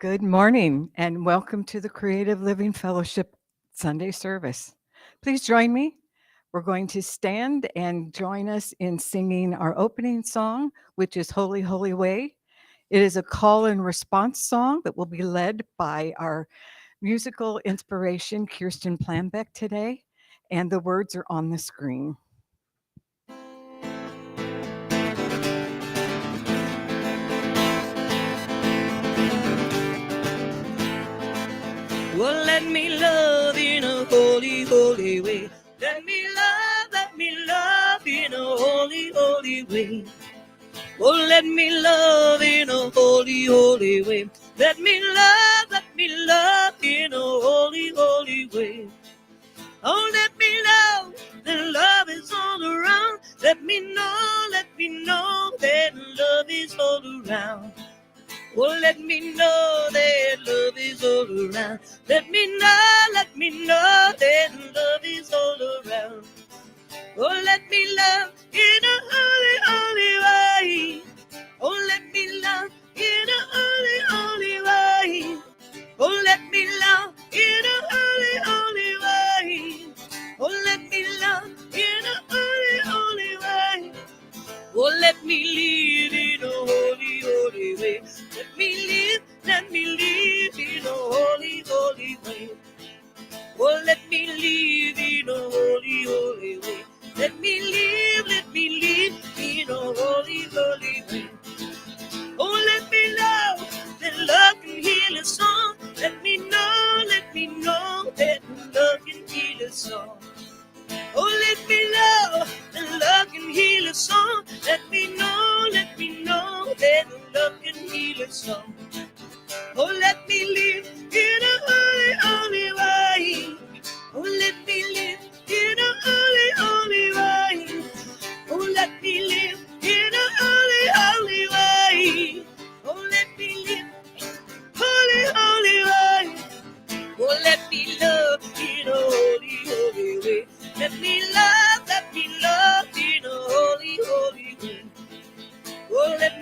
Good morning and welcome to the Creative Living Fellowship Sunday service. Please join me. We're going to stand and join us in singing our opening song, which is Holy, Holy Way. It is a call and response song that will be led by our musical inspiration, Kirsten Plambeck, today, and the words are on the screen. Well, let me love in a holy, holy way. Let me love in a holy, holy way. Oh, let me love in a holy, holy way. Let me love in a holy, holy way. Oh, let me love, that love is all around. Let me know that love is all around. Oh, let me know that love is all around. Let me know that love is all around. Oh, let me love in a holy, holy way. Oh, let me love in a holy, holy way. Oh, let me love in a holy, holy way. Oh, let me love in a holy, holy way. Oh, let me live in a holy, holy way. Let me live in a holy, holy way. Oh, let me live in a holy, holy way. Let me live in a holy, holy way. Oh, let me love, that love can heal us all. Let me know that love can heal us all. Oh, let me love, that love can heal us all. Let me know that love can heal us all. Oh, let me live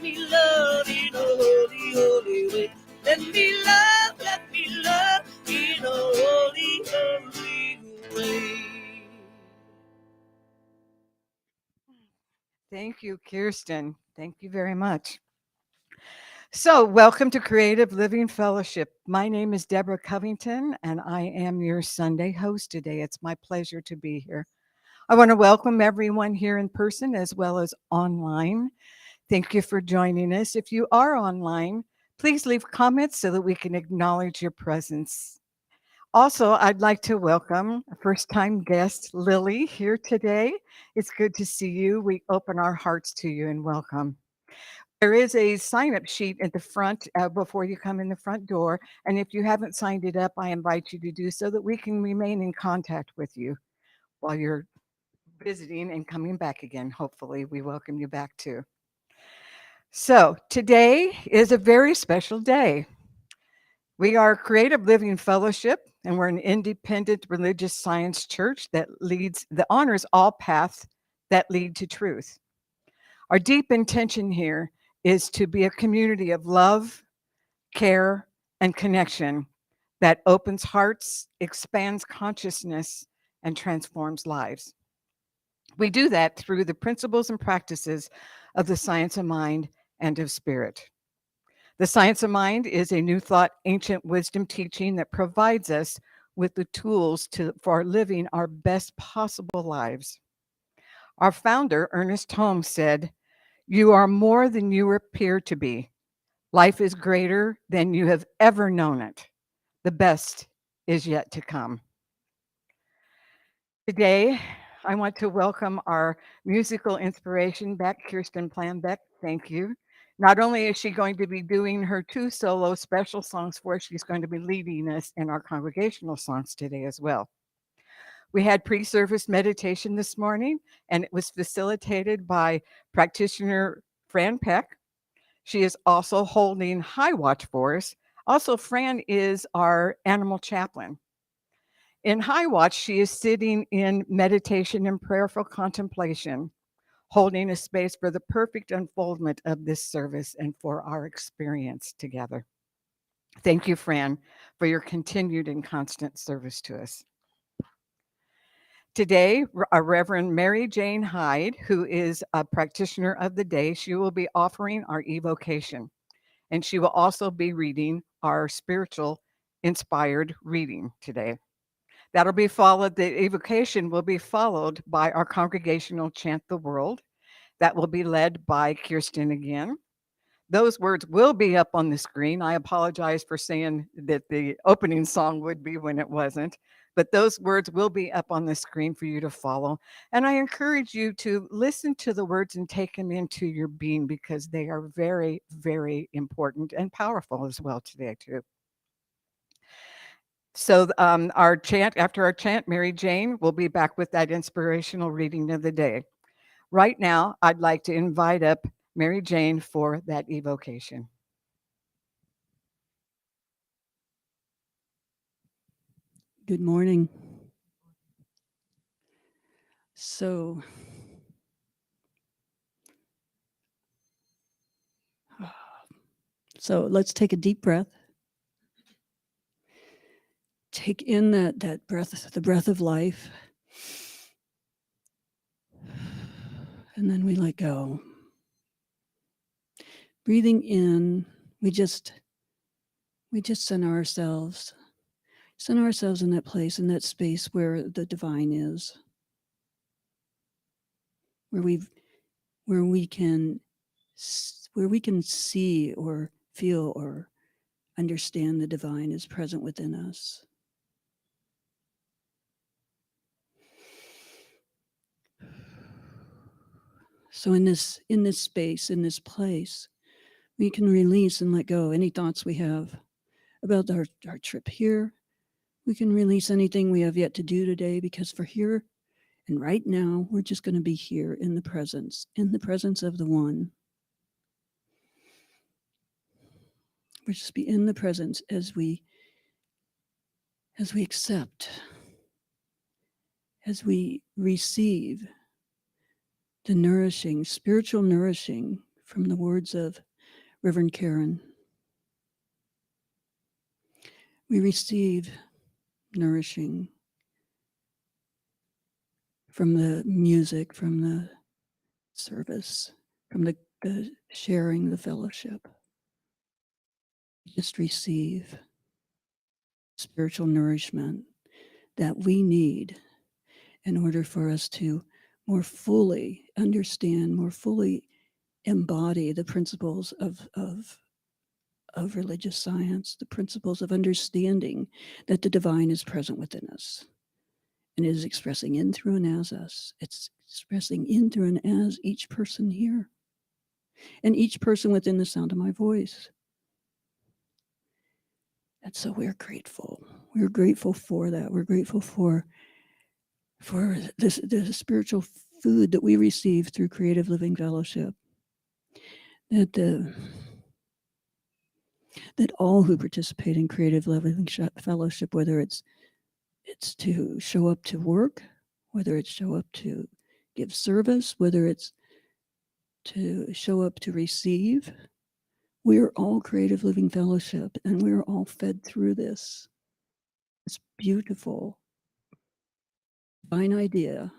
me love in a holy, holy way. Let me love in a holy, holy way. Thank you, Kirsten. Thank you very much. So, welcome to Creative Living Fellowship. My name is Deborah Covington, and I am your Sunday host today. It's my pleasure to be here. I want to welcome everyone here in person as well as online. Thank you for joining us. If you are online, please leave comments so that we can acknowledge your presence. Also, I'd like to welcome a first time guest, Lily, here today. It's good to see you. We open our hearts to you and welcome. There is a sign up sheet at the front before you come in the front door. And if you haven't signed it up, I invite you to do so that we can remain in contact with you while you're visiting and coming back again. Hopefully, we welcome you back too. So, today is a very special day. We are Creative Living Fellowship, and we're an independent religious science church that honors all paths that lead to truth. Our deep intention here is to be a community of love, care, and connection that opens hearts, expands consciousness, and transforms lives. We do that through the principles and practices of the science of mind and of spirit. The science of mind is a new thought, ancient wisdom teaching that provides us with the tools for living our best possible lives. Our founder, Ernest Holmes, said, "You are more than you appear to be. Life is greater than you have ever known it. The best is yet to come." Today, I want to welcome our musical inspiration back, Kirsten Plambeck. Thank you. Not only is she going to be doing her 2 solo special songs for us, she's going to be leading us in our congregational songs today as well. We had pre-service meditation this morning, and it was facilitated by practitioner Fran Peck. She is also holding high watch for us. Also, Fran is our animal chaplain. In high watch, she is sitting in meditation and prayerful contemplation, holding a space for the perfect unfoldment of this service and for our experience together. Thank you, Fran, for your continued and constant service to us. Today, our Reverend Mary Jane Hyde, who is a practitioner of the day, she will be offering our evocation, and she will also be reading our spiritual inspired reading today. That'll be followed, the evocation will be followed by our congregational Chant the World. That will be led by Kirsten again. Those words will be up on the screen. I apologize for saying that the opening song would be when it wasn't, but those words will be up on the screen for you to follow. And I encourage you to listen to the words and take them into your being because they are very, very important and powerful as well today, too. So our chant, after our chant, Mary Jane will be back with that inspirational reading of the day. Right now, I'd like to invite up Mary Jane for that evocation. Good morning. So, let's take a deep breath. Take in that breath, the breath of life. And then we let go. Breathing in, we just center ourselves in that place, in that space where the divine is, where we can see or feel or understand the divine is present within us. So in this space, in this place, we can release and let go any thoughts we have about our trip here. We can release anything we have yet to do today, because for here and right now, we're just going to be here in the presence of the one. We're just be in the presence as we accept, as we receive the nourishing, spiritual nourishing from the words of Reverend Karen. We receive nourishing from the music, from the service, from the sharing, the fellowship. Just receive spiritual nourishment that we need in order for us to more fully understand, more fully embody the principles of religious science, the principles of understanding that the divine is present within us and is expressing in, through, and as us. It's expressing in, through, and as each person here and each person within the sound of my voice. And so we're grateful. We're grateful for that. We're grateful for this, the spiritual food that we receive through Creative Living Fellowship. That all who participate in Creative Living Fellowship, whether it's to show up to work, whether it's show up to give service, whether it's to show up to receive, we're all Creative Living Fellowship, and we're all fed through this beautiful divine idea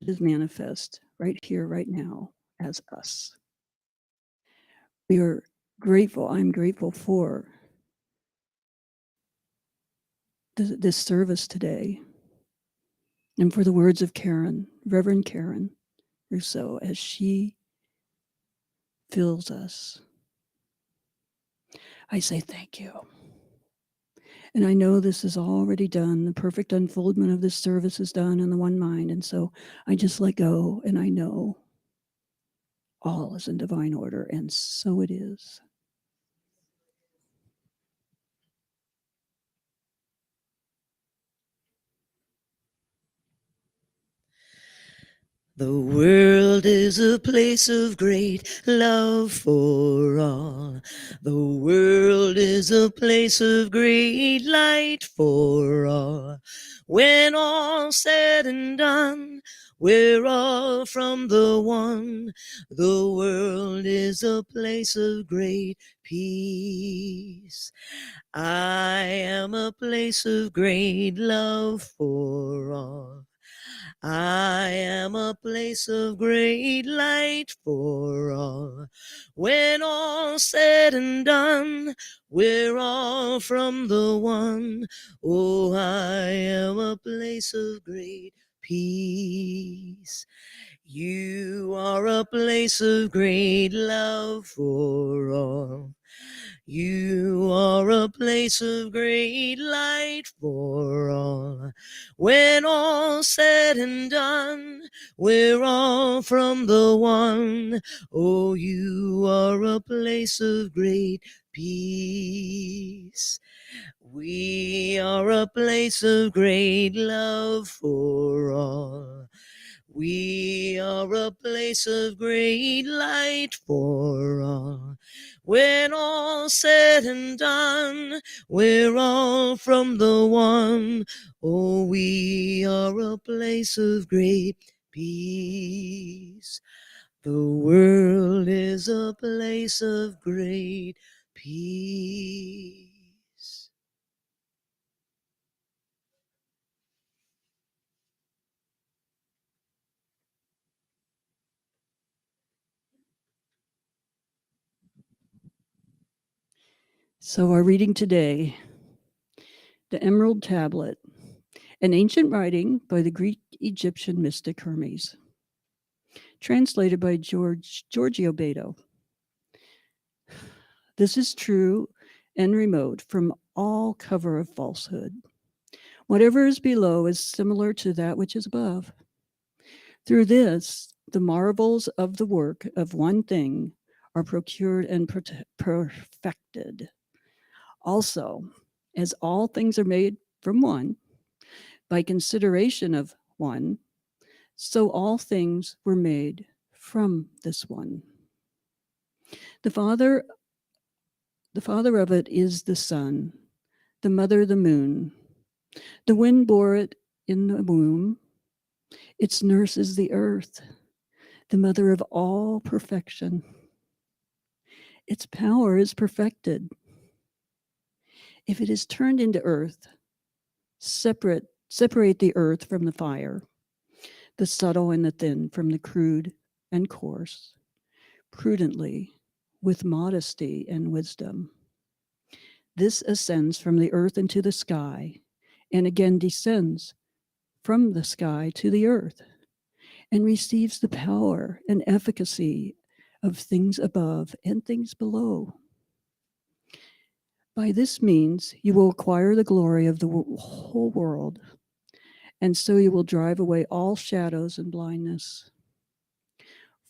that is manifest right here, right now, as us. We are grateful. I'm grateful for this service today, and for the words of Karen, Reverend Karen Russo, as she fills us. I say thank you. And I know this is already done. The perfect unfoldment of this service is done in the one mind. And so I just let go, and I know all is in divine order, and so it is. The world is a place of great love for all. The world is a place of great light for all. When all's said and done, we're all from the one. The world is a place of great peace. I am a place of great love for all. I am a place of great light for all. When all's said and done, we're all from the one. Oh, I am a place of great peace. You are a place of great love for all. You are a place of great light for all. When all's said and done, we're all from the one. Oh, you are a place of great peace. We are a place of great love for all. We are a place of great light for all. When all's said and done, we're all from the one. Oh, we are a place of great peace. The world is a place of great peace. So our reading today, the Emerald Tablet, an ancient writing by the Greek-Egyptian mystic Hermes, translated by Giorgio Beto. This is true and remote from all cover of falsehood. Whatever is below is similar to that which is above. Through this, the marvels of the work of one thing are procured and perfected. Also, as all things are made from one, by consideration of one, so all things were made from this one. The father of it is the sun, the mother the moon. The wind bore it in the womb. Its nurse is the earth. the mother of all perfection. Its power is perfected. If it is turned into earth, separate the earth from the fire, the subtle and the thin from the crude and coarse, prudently, with modesty and wisdom. This ascends from the earth into the sky, and again descends from the sky to the earth, and receives the power and efficacy of things above and things below. By this means, you will acquire the glory of the whole world, and so you will drive away all shadows and blindness.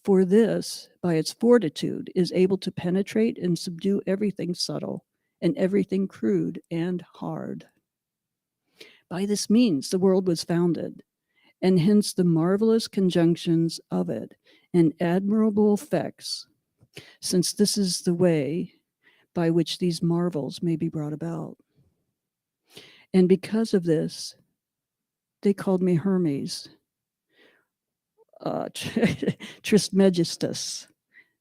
For this, by its fortitude, is able to penetrate and subdue everything subtle and everything crude and hard. By this means, the world was founded, and hence the marvelous conjunctions of it and admirable effects, since this is the way by which these marvels may be brought about. And because of this, they called me Hermes, Trismegistus,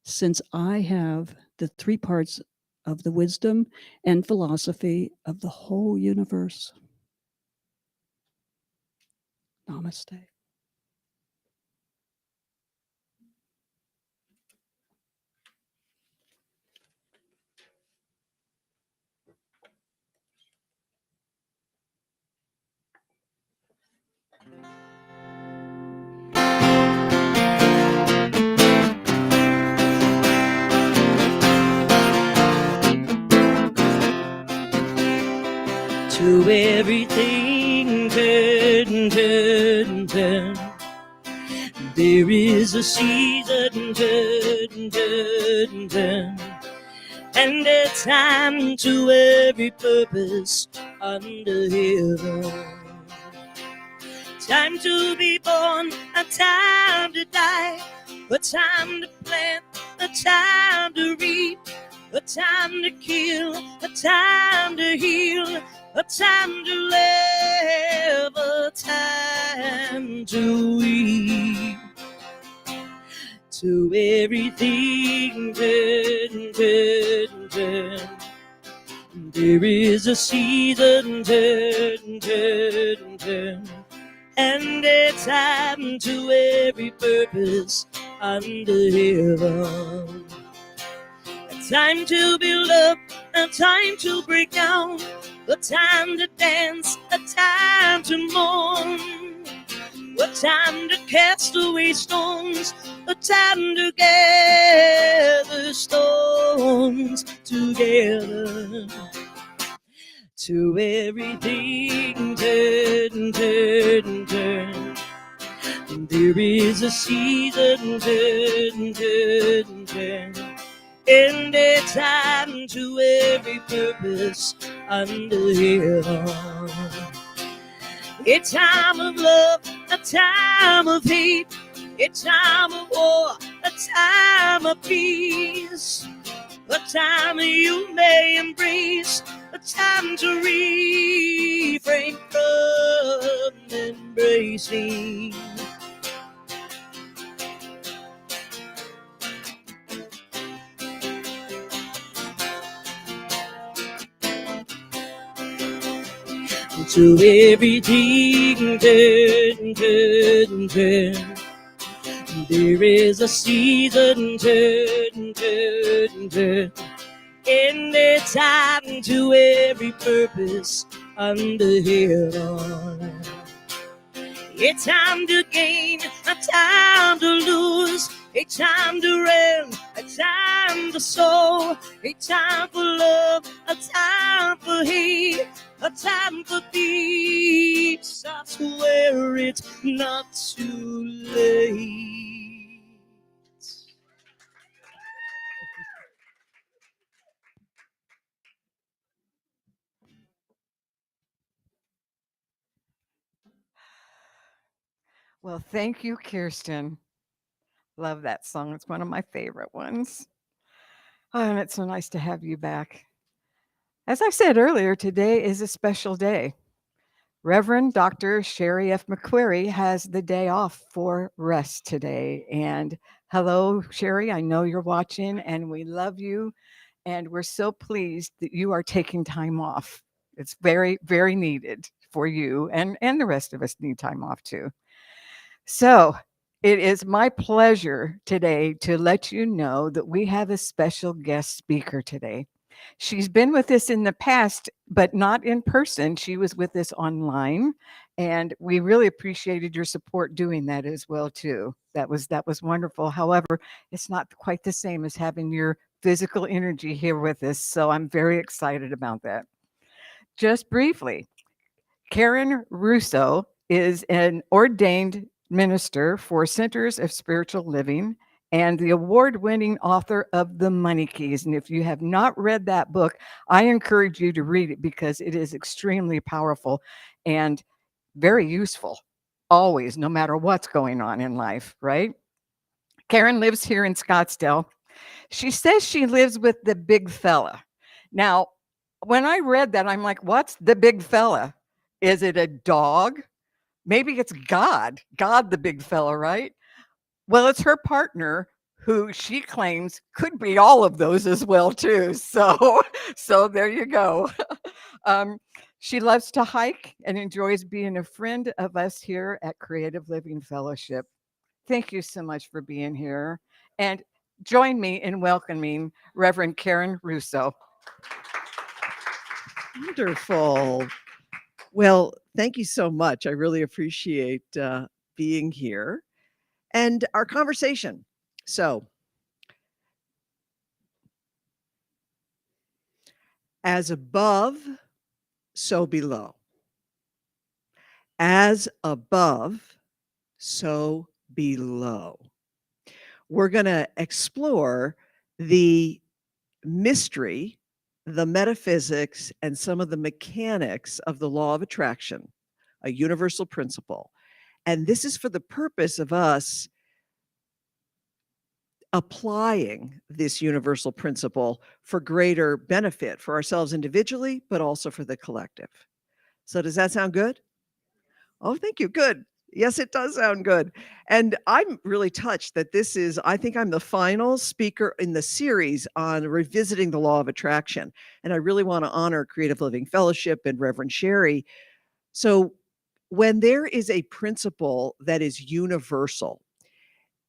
since I have the three parts of the wisdom and philosophy of the whole universe. Namaste. To everything turn, turn, turn. There is a season, turn, turn, turn. And a time to every purpose under heaven. Time to be born, a time to die, a time to plant, a time to reap, a time to kill, a time to heal, a time to live, a time to weep. To everything turn, turn, turn. There is a season, turn, turn, turn. And a time to every purpose under heaven. A time to build up, a time to break down, a time to dance, a time to mourn, a time to cast away stones, a time to gather stones together. To everything turn, turn, turn. There is a season, turn, turn, turn. And a time to every purpose under heaven. A time of love, a time of hate, a time of war, a time of peace. A time you may embrace, a time to refrain from embracing. To everything turn, turn, turn. There is a season, turn, turn, turn. And a time to every purpose under heaven. A time to gain, a time to lose, a time to reign, a time to sow, a time for love, a time for hate, a time for peace. I swear it's not too late. Well, thank you, Kirsten. Love that song. It's one of my favorite ones. Oh, and it's so nice to have you back. As I said earlier, today is a special day. Reverend Dr. Sherry F. McQuarrie has the day off for rest today. And hello, Sherry. I know you're watching and we love you. And we're so pleased that you are taking time off. It's very, very needed for you, and the rest of us need time off too. So it is my pleasure today to let you know that we have a special guest speaker today. She's been with us in the past, but not in person. She was with us online, and we really appreciated your support doing that as well too. That was wonderful. However, it's not quite the same as having your physical energy here with us, so I'm very excited about that. Just briefly, Karen Russo is an ordained minister for Centers of Spiritual Living and the award winning author of The Money Keys. And if you have not read that book, I encourage you to read it because it is extremely powerful and very useful, always, no matter what's going on in life, right? Karen lives here in Scottsdale. She says she lives with the big fella. Now, when I read that, I'm like, what's the big fella? Is it a dog? Maybe it's God, God, the big fella, right? Well, it's her partner who she claims could be all of those as well too. So, so there you go. Um, she loves to hike and enjoys being a friend of us here at Creative Living Fellowship. Thank you so much for being here. And join me in welcoming Reverend Karen Russo. Wonderful. Well, thank you so much. I really appreciate being here and our conversation. So, as above, so below. As above, so below. We're going to explore the mystery, the metaphysics, and some of the mechanics of the law of attraction, a universal principle. And this is for the purpose of us applying this universal principle for greater benefit for ourselves individually, but also for the collective. So, does that sound good? Oh, thank you. Good. Yes, it does sound good. And I'm really touched that this is, I think I'm the final speaker in the series on revisiting the law of attraction. And I really want to honor Creative Living Fellowship and Reverend Sherry. So, when there is a principle that is universal,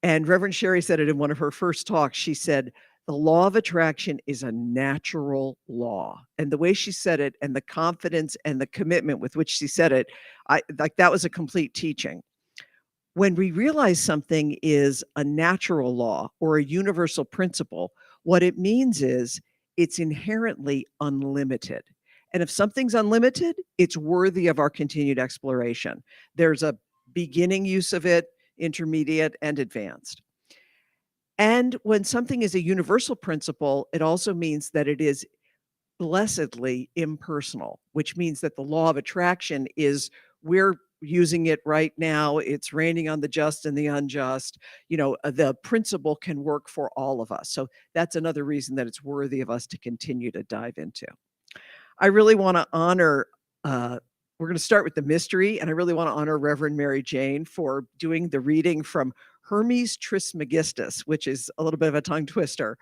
and Reverend Sherry said it in one of her first talks, she said, the law of attraction is a natural law. And the way she said it and the confidence and the commitment with which she said it, I like that was a complete teaching. When we realize something is a natural law or a universal principle, what it means is it's inherently unlimited. And if something's unlimited, it's worthy of our continued exploration. There's a beginning use of it, intermediate, and advanced. And when something is a universal principle, it also means that it is blessedly impersonal, which means that the law of attraction is we're using it right now. It's raining on the just and the unjust. The principle can work for all of us. So that's another reason that it's worthy of us to continue to dive into. I really want to honor, we're going to start with the mystery, and I really want to honor Reverend Mary Jane for doing the reading from Hermes Trismegistus, which is a little bit of a tongue twister.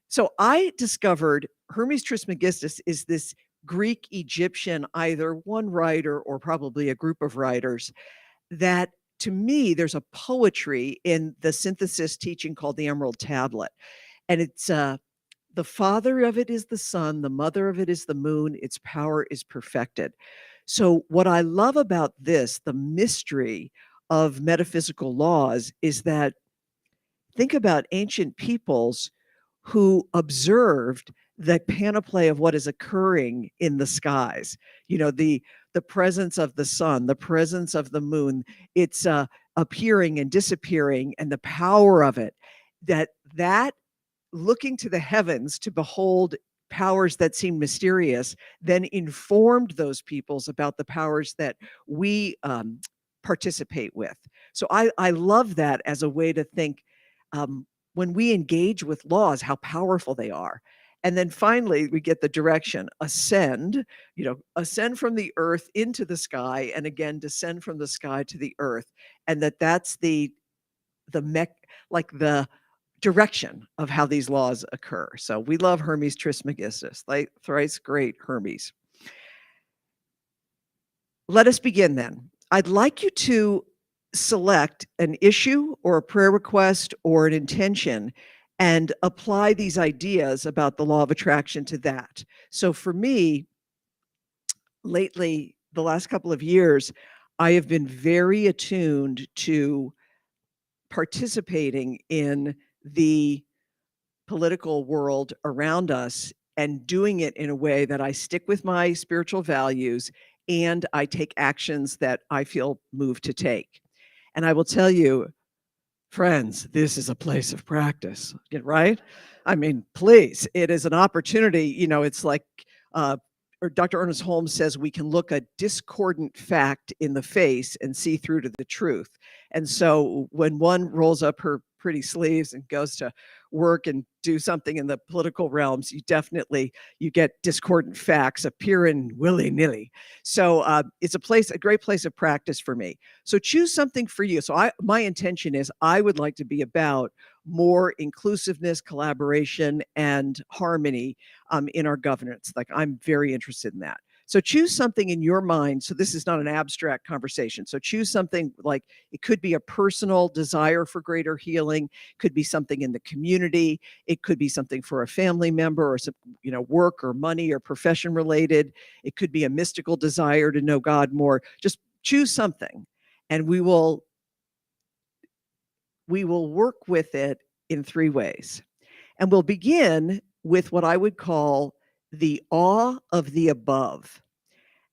So I discovered Hermes Trismegistus is this Greek Egyptian, either one writer or probably a group of writers, that to me, there's a poetry in the synthesis teaching called the Emerald Tablet. And it's the father of it is the sun, the mother of it is the moon, its power is perfected. So what I love about this, the mystery of metaphysical laws, is that think about ancient peoples who observed the panoply of what is occurring in the skies. The presence of the sun, the presence of the moon, it's appearing and disappearing, and the power of it. That looking to the heavens to behold powers that seem mysterious, then informed those peoples about the powers that we participate with. So I love that as a way to think when we engage with laws, how powerful they are. And then finally, we get the direction, ascend, ascend from the earth into the sky, and again, descend from the sky to the earth. And that's the like the direction of how these laws occur. So we love Hermes Trismegistus, like thrice great Hermes. Let us begin then. I'd like you to select an issue or a prayer request or an intention and apply these ideas about the law of attraction to that. So for me, lately, the last couple of years, I have been very attuned to participating in the political world around us and doing it in a way that I stick with my spiritual values and I take actions that I feel moved to take. And I will tell you, friends, this is a place of practice, right? I mean, please, it is an opportunity. It's like, or Dr. Ernest Holmes says, we can look a discordant fact in the face and see through to the truth. And so when one rolls up her pretty sleeves and goes to work and do something in the political realms, you get discordant facts appearing willy-nilly. So it's a great place of practice for me. So choose something for you. So my intention is I would like to be about more inclusiveness, collaboration, and harmony in our governance. Like, I'm very interested in that. So choose something in your mind. So this is not an abstract conversation. So choose something, like it could be a personal desire for greater healing, could be something in the community, it could be something for a family member, or some, work or money or profession related. It could be a mystical desire to know God more. Just choose something, and we will work with it in 3 ways. And we'll begin with what I would call the awe of the above.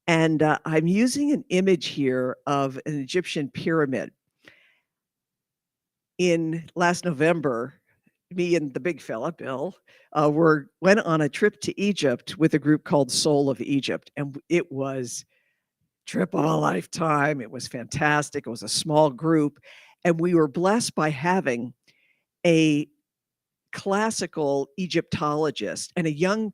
And I'm using an image here of an Egyptian pyramid. In last November, me and the big fella, Bill, went on a trip to Egypt with a group called Soul of Egypt. And it was trip of a lifetime. It was fantastic. It was a small group. And we were blessed by having a classical Egyptologist and a young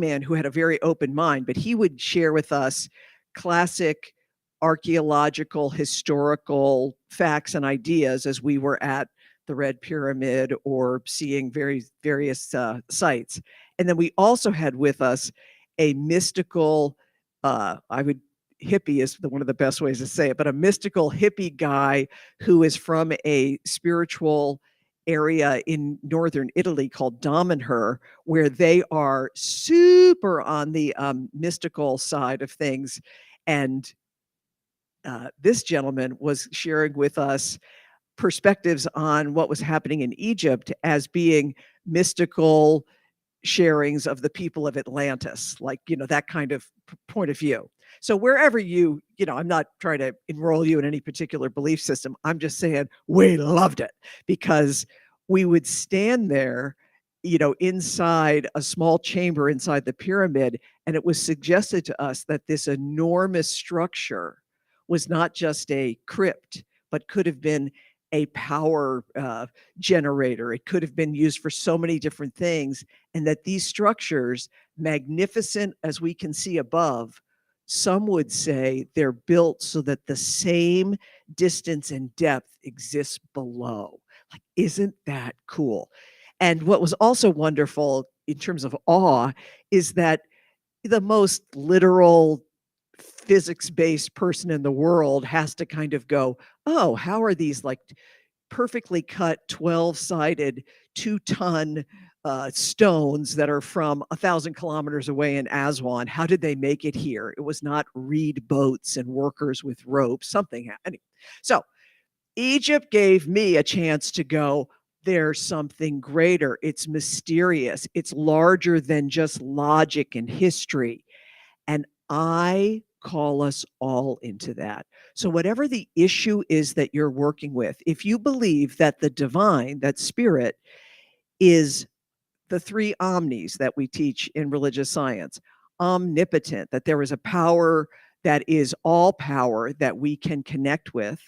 man who had a very open mind, but he would share with us classic archaeological, historical facts and ideas as we were at the Red Pyramid or seeing various sites. And then we also had with us a mystical, hippie is one of the best ways to say it, but a mystical hippie guy who is from a spiritual area in northern Italy called Domenher, where they are super on the mystical side of things. And this gentleman was sharing with us perspectives on what was happening in Egypt as being mystical sharings of the people of Atlantis, like, that kind of point of view. So wherever I'm not trying to enroll you in any particular belief system. I'm just saying we loved it because we would stand there, inside a small chamber inside the pyramid, and it was suggested to us that this enormous structure was not just a crypt, but could have been a power generator. It could have been used for so many different things, and that these structures, magnificent as we can see above, some would say they're built so that the same distance and depth exists below. Like, isn't that cool? And what was also wonderful in terms of awe is that the most literal physics-based person in the world has to kind of go, oh, how are these like perfectly cut 12-sided 2-ton stones that are from 1,000 kilometers away in Aswan? How did they make it here? It was not reed boats and workers with ropes. Something happened. So Egypt gave me a chance to go, there's something greater. It's mysterious. It's larger than just logic and history. And I call us all into that. So whatever the issue is that you're working with, if you believe that the divine, that spirit, is the 3 omnis that we teach in religious science, omnipotent, that there is a power that is all power that we can connect with,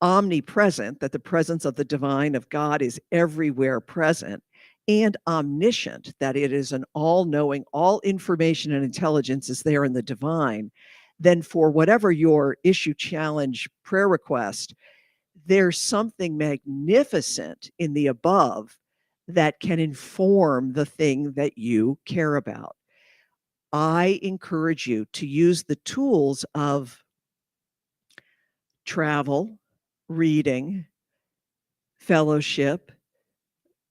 omnipresent, that the presence of the divine, of God, is everywhere present, and omniscient, that it is an all knowing, all information and intelligence is there in the divine, then for whatever your issue, challenge, prayer request, there's something magnificent in the above that can inform the thing that you care about. I encourage you to use the tools of travel, reading, fellowship,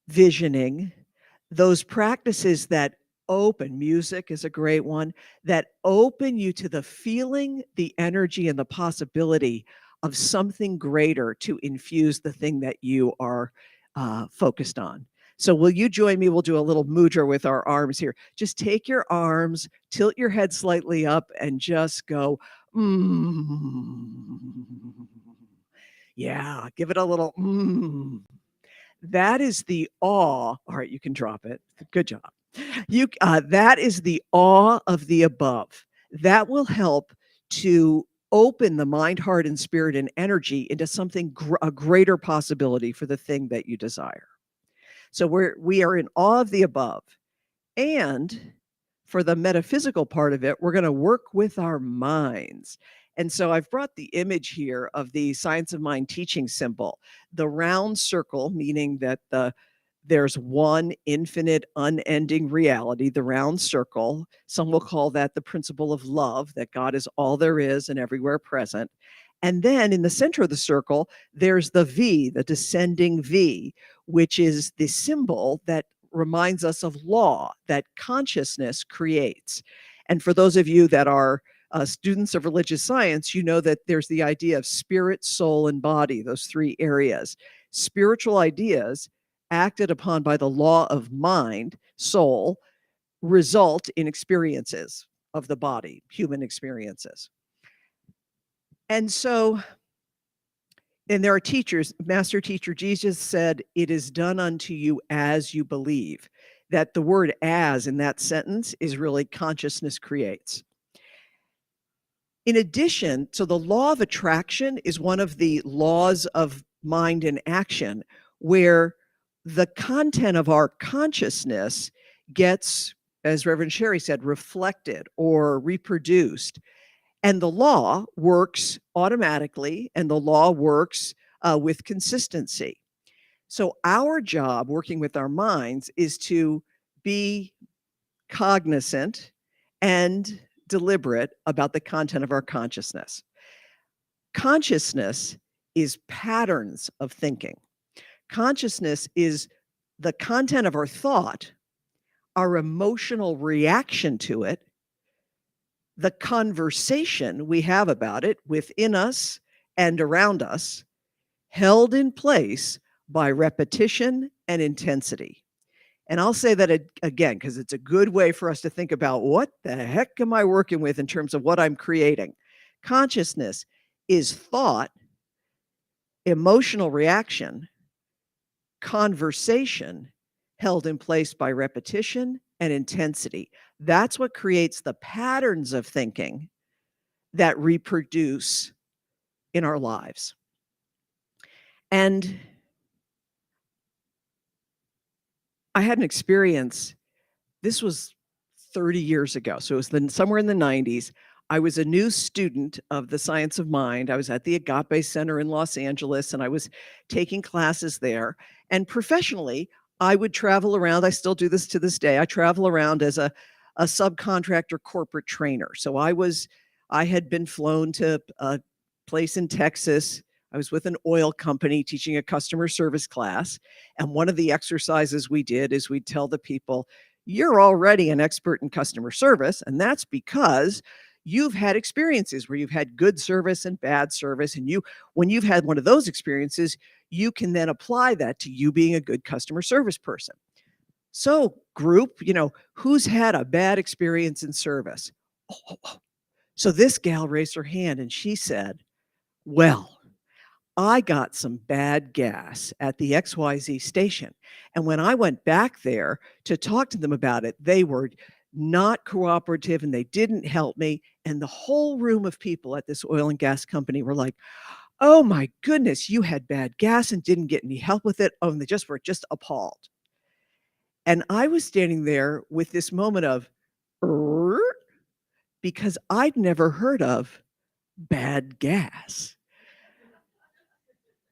visioning, those practices that open, music is a great one, that open you to the feeling, the energy, and the possibility of something greater to infuse the thing that you are focused on. So will you join me? We'll do a little mudra with our arms here. Just take your arms, tilt your head slightly up, and just go, yeah, give it a little, That is the awe. All right, you can drop it. Good job. That is the awe of the above. That will help to open the mind, heart, and spirit and energy into something a greater possibility for the thing that you desire. So we are in awe of the above. And for the metaphysical part of it, we're going to work with our minds. And so I've brought the image here of the Science of Mind teaching symbol, the round circle, meaning that there's one infinite, unending reality, the round circle. Some will call that the principle of love, that God is all there is and everywhere present. And then in the center of the circle, there's the V, the descending V, which is the symbol that reminds us of law that consciousness creates. And for those of you that are students of religious science, you know that there's the idea of spirit, soul, and body, those three areas. Spiritual ideas acted upon by the law of mind, soul, result in experiences of the body, human experiences. And so, and there are teachers, master teacher Jesus said, "It is done unto you as you believe." That the word "as" in that sentence is really consciousness creates. In addition, so the law of attraction is one of the laws of mind and action, where the content of our consciousness gets, as Reverend Sherry said, reflected or reproduced. And the law works automatically, and the law works with consistency. So our job working with our minds is to be cognizant and deliberate about the content of our consciousness. Consciousness is patterns of thinking. Consciousness is the content of our thought, our emotional reaction to it, the conversation we have about it within us and around us, held in place by repetition and intensity. And I'll say that again, because it's a good way for us to think about what the heck am I working with in terms of what I'm creating. Consciousness is thought, emotional reaction, conversation held in place by repetition and intensity. That's what creates the patterns of thinking that reproduce in our lives. And I had an experience, this was 30 years ago. So it was somewhere in the 90s. I was a new student of the Science of Mind. I was at the Agape Center in Los Angeles, and I was taking classes there. And professionally, I would travel around. I still do this to this day. I travel around as a subcontractor corporate trainer. So I had been flown to a place in Texas. I was with an oil company teaching a customer service class. And one of the exercises we did is we'd tell the people, you're already an expert in customer service. And that's because you've had experiences where you've had good service and bad service. And when you've had one of those experiences, you can then apply that to you being a good customer service person. So group, who's had a bad experience in service? Oh. So this gal raised her hand and she said, well, I got some bad gas at the XYZ station. And when I went back there to talk to them about it, they were not cooperative and they didn't help me. And the whole room of people at this oil and gas company were like, oh my goodness, you had bad gas and didn't get any help with it. Oh, and they were just appalled. And I was standing there with this moment of, "Er?" because I'd never heard of bad gas.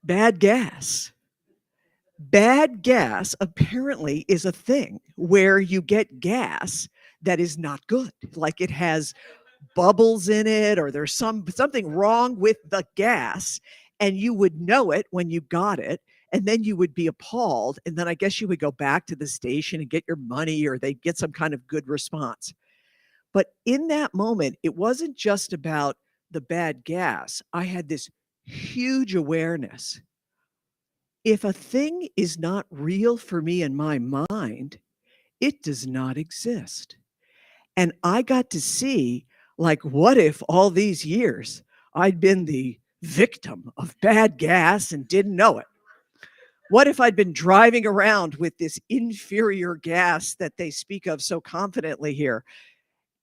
Bad gas. Bad gas apparently is a thing where you get gas that is not good. Like it has bubbles in it, or there's something wrong with the gas, and you would know it when you got it, and then you would be appalled, and then I guess you would go back to the station and get your money, or they'd get some kind of good response. But in that moment, it wasn't just about the bad gas. I had this huge awareness. If a thing is not real for me in my mind, it does not exist. And I got to see, like, what if all these years I'd been the victim of bad gas and didn't know it? What if I'd been driving around with this inferior gas that they speak of so confidently here?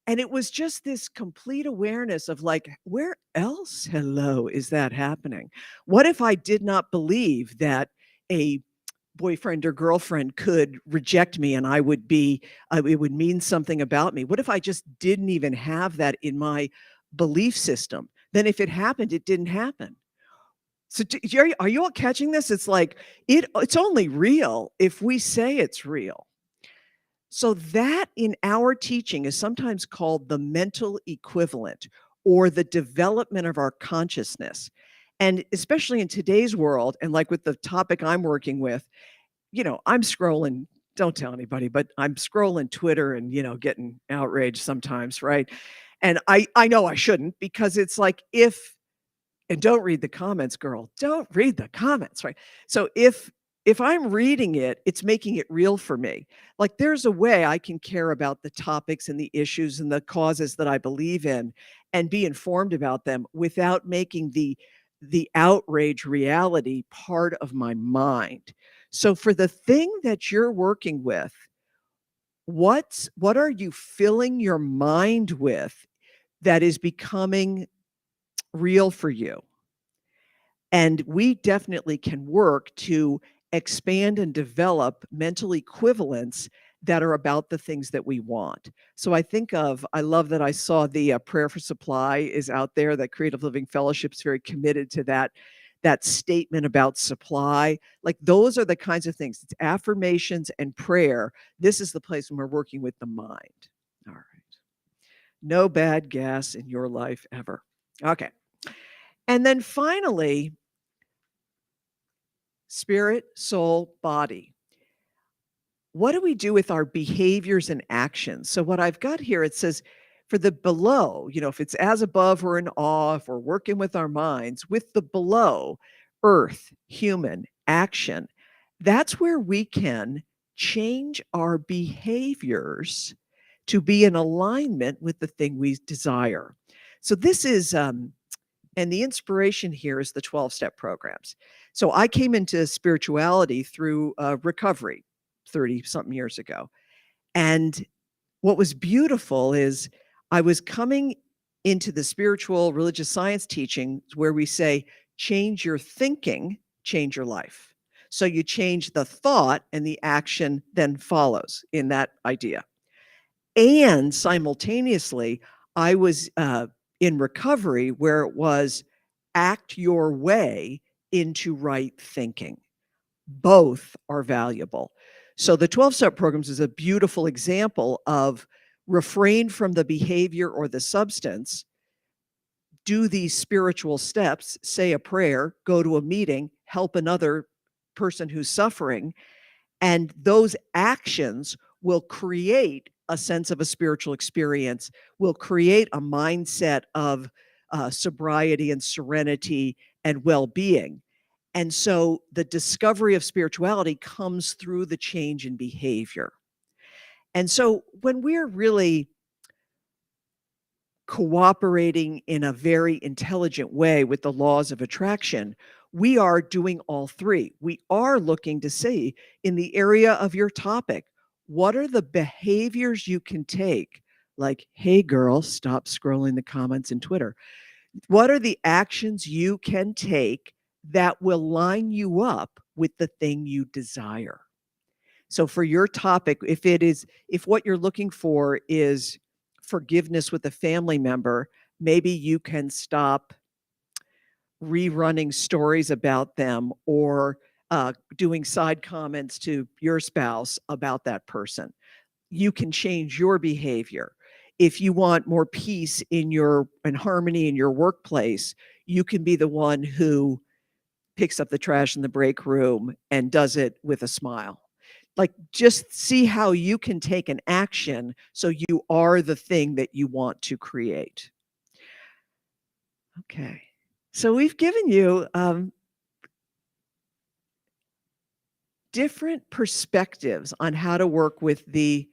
And it was just this complete awareness of like, where else, hello, is that happening? What if I did not believe that a boyfriend or girlfriend could reject me and I would be, it would mean something about me? What if I just didn't even have that in my belief system? Then if it happened, it didn't happen. So are you all catching this? It's like, it's only real if we say it's real. So that in our teaching is sometimes called the mental equivalent or the development of our consciousness. And especially in today's world, and like with the topic I'm working with, I'm scrolling, don't tell anybody, but I'm scrolling Twitter and, getting outraged sometimes, right? And I know I shouldn't, because it's like, and don't read the comments, girl. Don't read the comments, right? So if I'm reading it, it's making it real for me. Like there's a way I can care about the topics and the issues and the causes that I believe in and be informed about them without making the outrage reality part of my mind. So for the thing that you're working with, what are you filling your mind with that is becoming real for you? And we definitely can work to expand and develop mental equivalents that are about the things that we want. So I love that I saw the prayer for supply is out there, that Creative Living Fellowship is very committed to that statement about supply. Like those are the kinds of things. It's affirmations and prayer. This is the place when we're working with the mind. All right. No bad gas in your life ever. Okay. And then finally, spirit, soul, body. What do we do with our behaviors and actions? So what I've got here, it says for the below, if it's as above or in awe, if we're working with our minds, with the below, earth, human, action, that's where we can change our behaviors to be in alignment with the thing we desire. So this is and the inspiration here is the 12-step programs. So I came into spirituality through recovery 30 something years ago. And what was beautiful is I was coming into the spiritual religious science teaching where we say, change your thinking, change your life. So you change the thought and the action then follows in that idea. And simultaneously, I was in recovery where it was act your way into right thinking. Both are valuable. So the 12-step programs is a beautiful example of refrain from the behavior or the substance, do these spiritual steps, say a prayer, go to a meeting, help another person who's suffering, and those actions will create a sense of a spiritual experience, will create a mindset of sobriety and serenity and well-being. And so the discovery of spirituality comes through the change in behavior. And so when we're really cooperating in a very intelligent way with the laws of attraction, we are doing all three. We are looking to see in the area of your topic, what are the behaviors you can take? Like, hey girl, stop scrolling the comments in Twitter. What are the actions you can take that will line you up with the thing you desire? So for your topic, if what you're looking for is forgiveness with a family member, maybe you can stop rerunning stories about them or doing side comments to your spouse about that person. You can change your behavior. If you want more peace and harmony in your workplace, you can be the one who picks up the trash in the break room and does it with a smile. Like, just see how you can take an action so you are the thing that you want to create. Okay. So we've given you different perspectives on how to work with the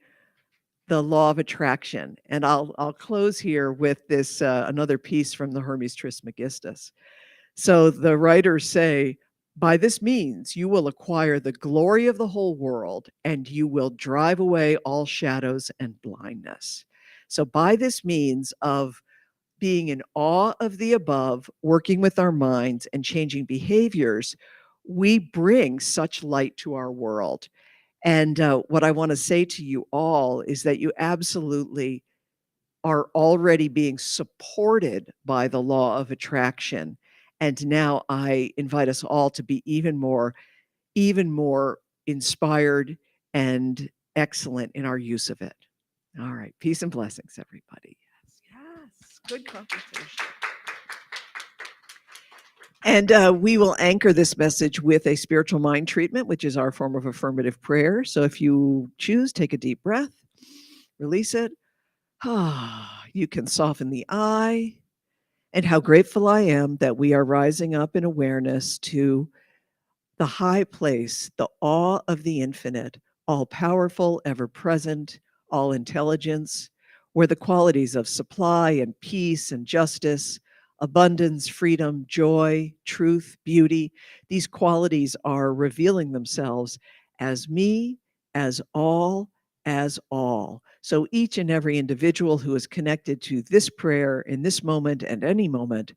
law of attraction. And I'll close here with this another piece from the Hermes Trismegistus. So the writers say, by this means you will acquire the glory of the whole world, and you will drive away all shadows and blindness. So by this means of being in awe of the above, working with our minds and changing behaviors, we bring such light to our world. And what I want to say to you all is that you absolutely are already being supported by the law of attraction. And now I invite us all to be even more inspired and excellent in our use of it. All right. Peace and blessings, everybody. Yes. Good conversation. And we will anchor this message with a spiritual mind treatment, which is our form of affirmative prayer. So if you choose, take a deep breath, release it. You can soften the eye. And how grateful I am that we are rising up in awareness to the high place, the awe of the infinite, all powerful, ever present, all intelligence, where the qualities of supply and peace and justice, abundance, freedom, joy, truth, beauty, these qualities are revealing themselves as me, as all, as all. So each and every individual who is connected to this prayer in this moment and any moment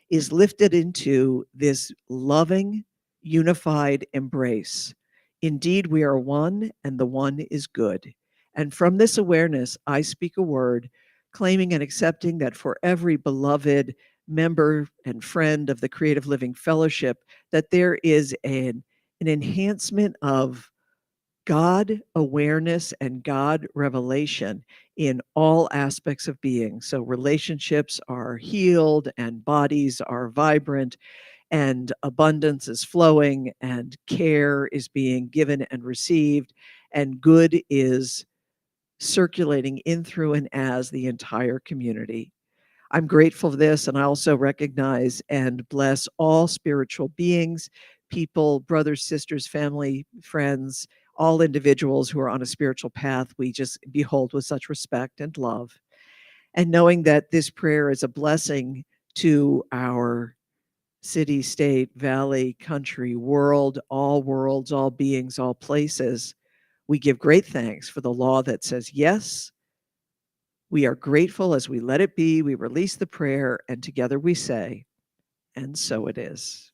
is lifted into this loving, unified embrace. Indeed, we are one, and the one is good. And from this awareness, I speak a word, claiming and accepting that for every beloved member and friend of the Creative Living Fellowship, that there is an enhancement of God awareness and God revelation in all aspects of being. So relationships are healed and bodies are vibrant and abundance is flowing and care is being given and received and good is circulating in, through, and as the entire community. I'm grateful for this, and I also recognize and bless all spiritual beings, people, brothers, sisters, family, friends, all individuals who are on a spiritual path. We just behold with such respect and love. And knowing that this prayer is a blessing to our city, state, valley, country, world, all worlds, all beings, all places, we give great thanks for the law that says yes. We are grateful as we let it be. We release the prayer, and together we say, and so it is.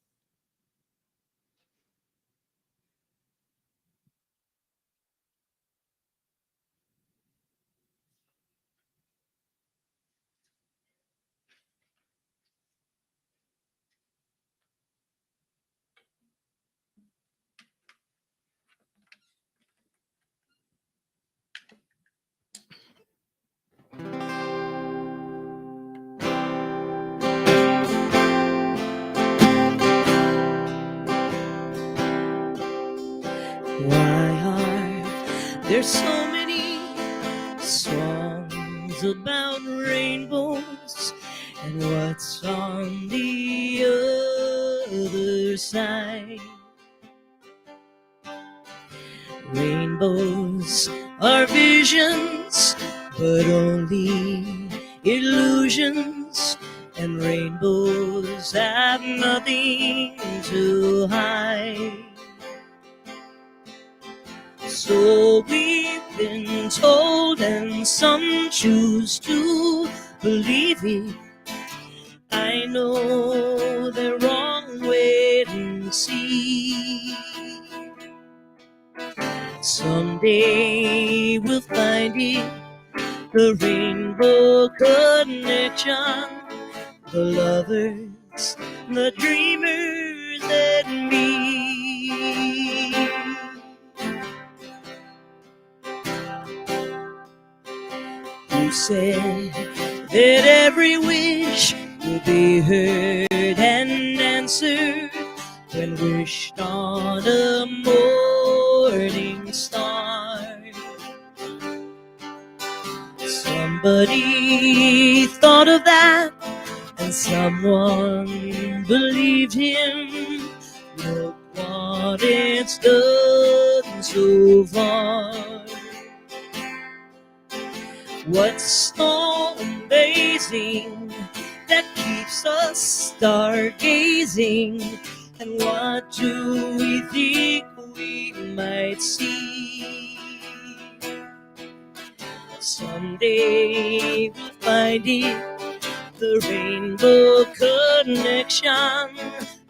Why are there so many songs about rainbows? And what's on the other side? Rainbows are visions, but only illusions. And rainbows have nothing to hide. So we've been told, and some choose to believe it. I know they're wrong, wait and see. So Someday we'll find it, the rainbow connection, the lovers, the dreamers, and me. You said that every wish will be heard and answered when wished on a morning star. Somebody thought of that and someone believed him. Look what it's done so far. What's so amazing that keeps us stargazing? And what do we think we might see? Someday we'll find it, the rainbow connection,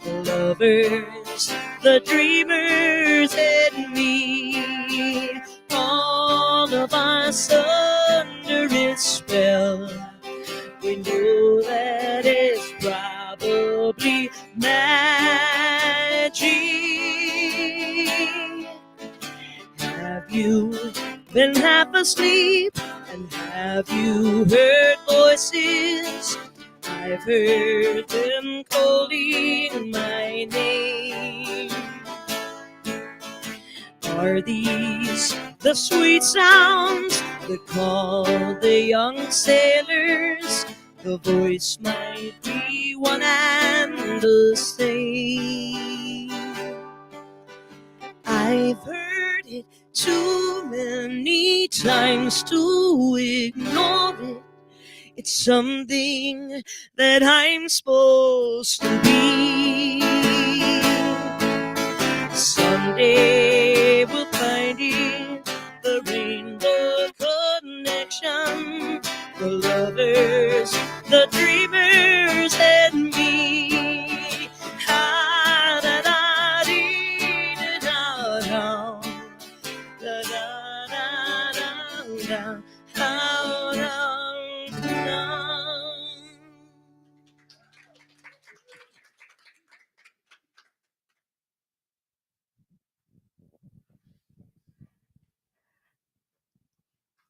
the lovers, the dreamers, and me. All of us under its spell. We know that it's probably magic. Have you been half asleep? And have you heard voices? I've heard them calling my name. Are these the sweet sounds that call the young sailors? The voice might be one and the same. I've heard it too many times to ignore it. It's something that I'm supposed to be. Someday we'll find it, the rainbow connection, the lovers, the dreamers, and me. Ha da da dee da da da da da da da da da da.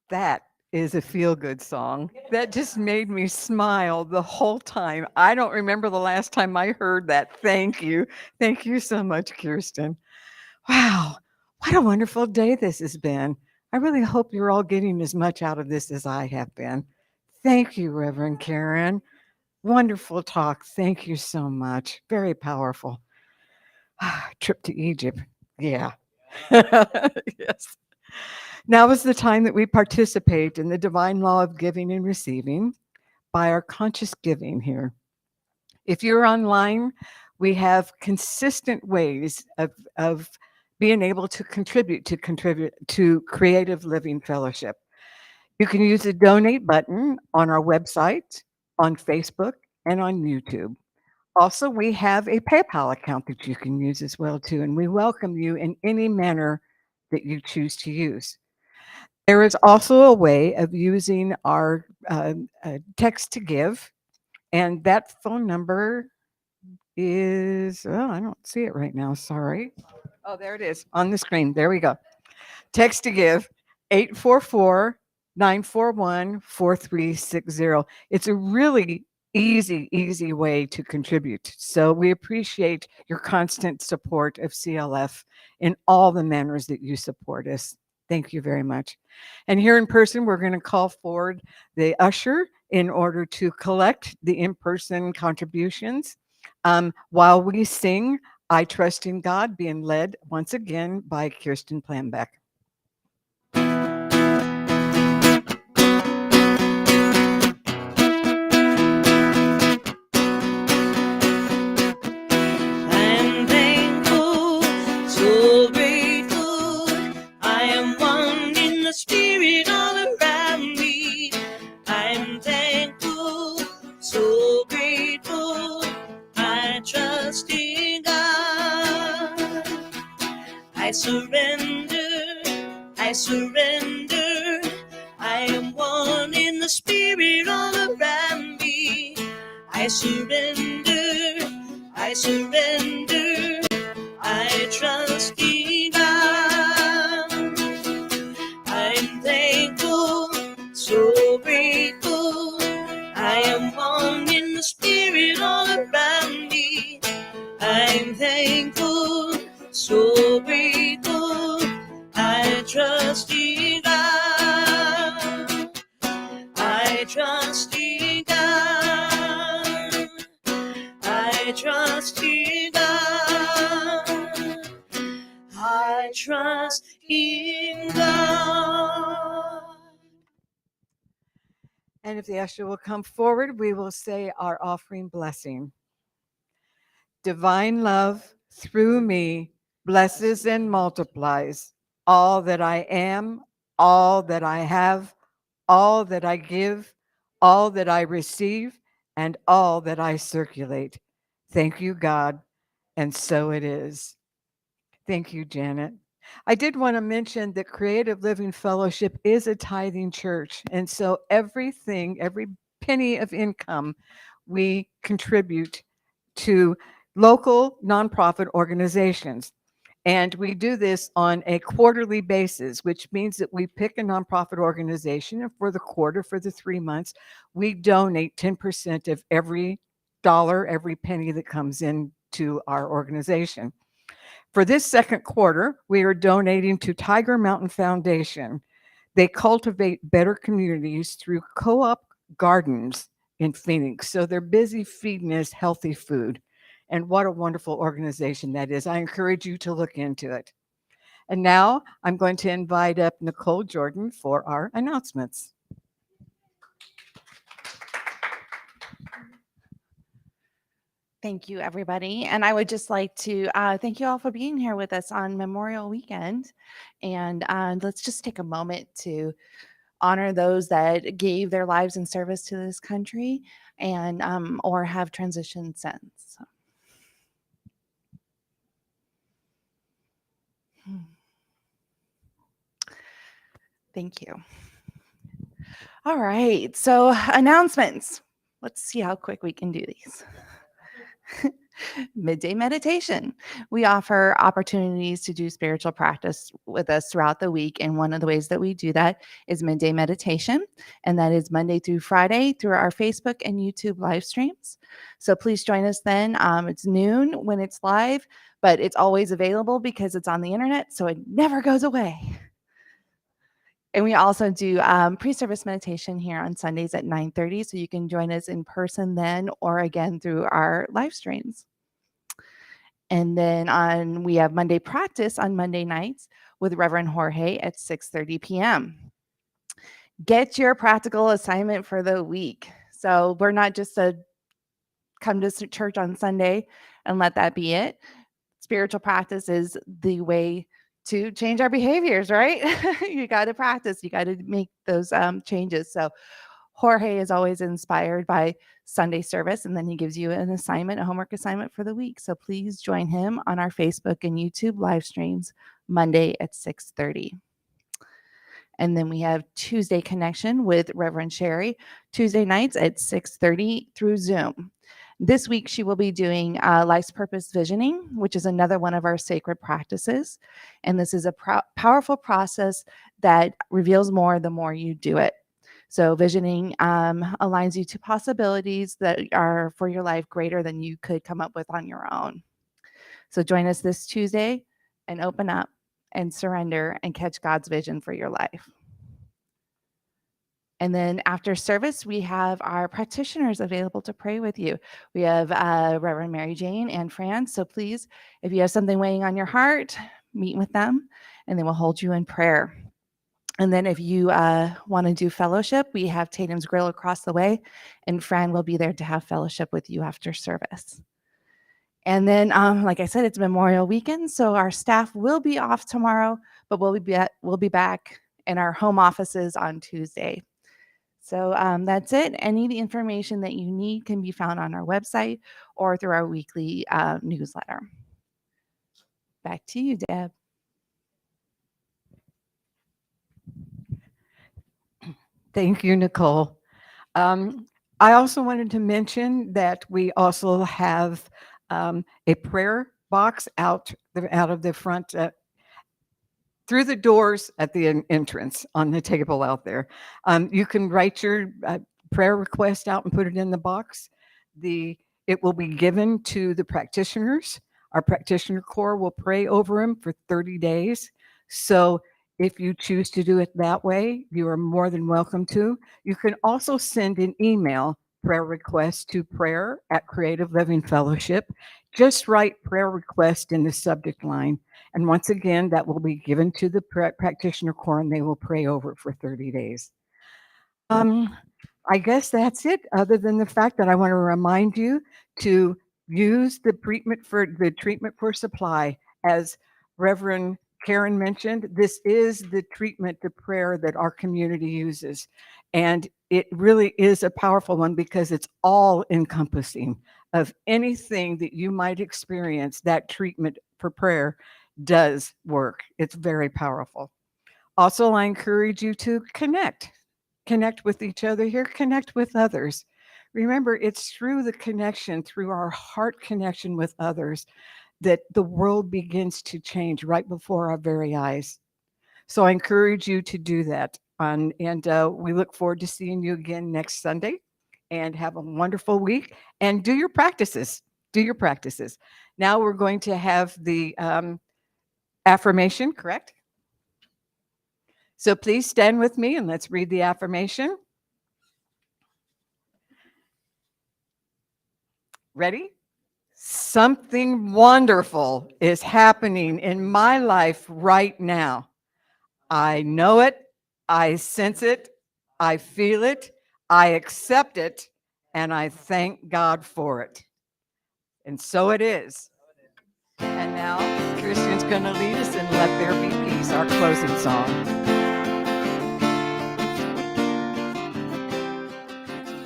That is a feel-good song. That just made me smile the whole time. I don't remember the last time I heard that. Thank you. Thank you so much, Kirsten. Wow, what a wonderful day this has been. I really hope you're all getting as much out of this as I have been. Thank you, Reverend Karen. Wonderful talk. Thank you so much. Very powerful. Trip to Egypt. Yeah. Yes. Now is the time that we participate in the divine law of giving and receiving by our conscious giving here. If you're online, we have consistent ways of being able to contribute to Creative Living Fellowship. You can use the donate button on our website, on Facebook, and on YouTube. Also, we have a PayPal account that you can use as well too, and we welcome you in any manner that you choose to use. There is also a way of using our text to give, and that phone number is, oh, I don't see it right now. Sorry. Oh, there it is on the screen. There we go. Text to give 844-941-4360. It's a really easy way to contribute. So we appreciate your constant support of CLF in all the manners that you support us. Thank you very much. And here in person, we're going to call forward the usher in order to collect the in-person contributions. While we sing, I Trust in God, being led once again by Kirsten Plambeck. I'm thankful, so grateful. I am one in the spirit all around me. I'm thankful, so grateful. I trust in God. I surrender the spirit all around me. I surrender, I surrender, I trust in God. I'm thankful, so grateful. I am one in the spirit all around me. I'm thankful, so grateful. I trust in God. I trust in God. I trust in God. I trust in God. And if the usher will come forward, we will say our offering blessing. Divine love through me blesses and multiplies all that I am, all that I have, all that I give, all that I receive, and all that I circulate. Thank you, God. And so it is. Thank you, Janet. I did want to mention that Creative Living Fellowship is a tithing church. And so everything, every penny of income we contribute to local nonprofit organizations. And we do this on a quarterly basis, which means that we pick a nonprofit organization, and for the quarter, for the 3 months, we donate 10% of every dollar, every penny that comes in to our organization. For this second quarter, we are donating to Tiger Mountain Foundation. They cultivate better communities through co-op gardens in Phoenix. So they're busy feeding us healthy food. And what a wonderful organization that is. I encourage you to look into it. And now I'm going to invite up Nicole Jordan for our announcements. Thank you, everybody. And I would just like to thank you all for being here with us on Memorial Weekend. And let's just take a moment to honor those that gave their lives in service to this country and or have transitioned since. Thank you. All right. So announcements. Let's see how quick we can do these. Midday meditation. We offer opportunities to do spiritual practice with us throughout the week. And one of the ways that we do that is midday meditation. And that is Monday through Friday through our Facebook and YouTube live streams. So please join us then. It's noon when it's live, but it's always available because it's on the internet. So it never goes away. And we also do pre-service meditation here on Sundays at 9:30. So you can join us in person then or again through our live streams. And then we have Monday practice on Monday nights with Reverend Jorge at 6:30 p.m. Get your practical assignment for the week. So we're not just a come to church on Sunday and let that be it. Spiritual practice is the way to change our behaviors, right? You got to practice. You got to make those changes. So Jorge is always inspired by Sunday service, and then he gives you an assignment, a homework assignment for the week. So please join him on our Facebook and YouTube live streams Monday at 6:30. And then we have Tuesday Connection with Reverend Sherry, Tuesday nights at 6:30 through Zoom. This week, she will be doing Life's Purpose Visioning, which is another one of our sacred practices. And this is a powerful process that reveals more the more you do it. So visioning aligns you to possibilities that are for your life greater than you could come up with on your own. So join us this Tuesday and open up and surrender and catch God's vision for your life. And then after service, we have our practitioners available to pray with you. We have Reverend Mary Jane and Fran. So please, if you have something weighing on your heart, meet with them and they will hold you in prayer. And then if you want to do fellowship, we have Tatum's Grill across the way, and Fran will be there to have fellowship with you after service. And then, like I said, it's Memorial Weekend, so our staff will be off tomorrow, but we'll be back in our home offices on Tuesday. So that's it. Any of the information that you need can be found on our website or through our weekly newsletter. Back to you, Deb. Thank you, Nicole. I also wanted to mention that we also have a prayer box out of the front through the doors at the entrance on the table out there. You can write your prayer request out and put it in the box. It will be given to the practitioners. Our practitioner corps will pray over them for 30 days. So if you choose to do it that way, you are more than welcome to. You can also send an email prayer request to prayer at Creative Living Fellowship. Just write prayer request in the subject line. And once again, that will be given to the practitioner corps and they will pray over it for 30 days. I guess that's it, other than the fact that I want to remind you to use the treatment for supply. As Reverend Karen mentioned, this is the treatment to prayer that our community uses. And it really is a powerful one because it's all encompassing of anything that you might experience. That treatment for prayer does work. It's very powerful. Also, I encourage you to connect with each other here, connect with others. Remember, it's through the connection, through our heart connection with others, that the world begins to change right before our very eyes. So I encourage you to do that. And we look forward to seeing you again next Sunday. And have a wonderful week. And do your practices. Do your practices. Now we're going to have the affirmation, correct? So please stand with me and let's read the affirmation. Ready? Something wonderful is happening in my life right now. I know it. I sense it. I feel it. I accept it. And I thank God for it. And so it is. And now Kirsten's going to lead us in Let There Be Peace, our closing song.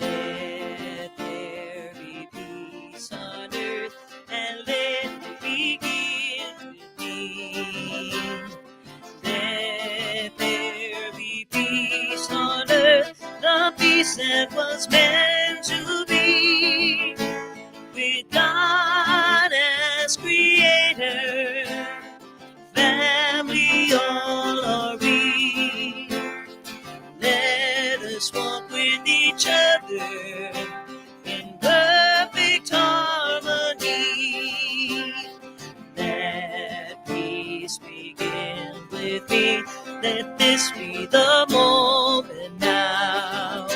Let there be peace on earth, and let it begin with me. Let there be peace on earth, the peace that was meant to be, with God as creator, family all are we. Let us walk with each other in perfect harmony. Let peace begin with me. Let this be the moment now.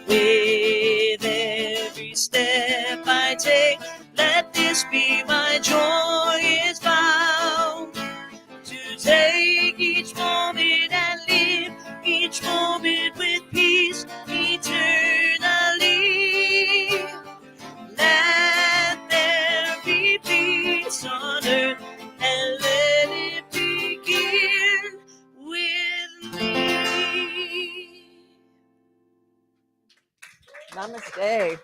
With every step I take, let this be my joyous vow. To take each moment and live each moment with peace eternally. Let there be peace on earth, and let it begin with me. Namaste.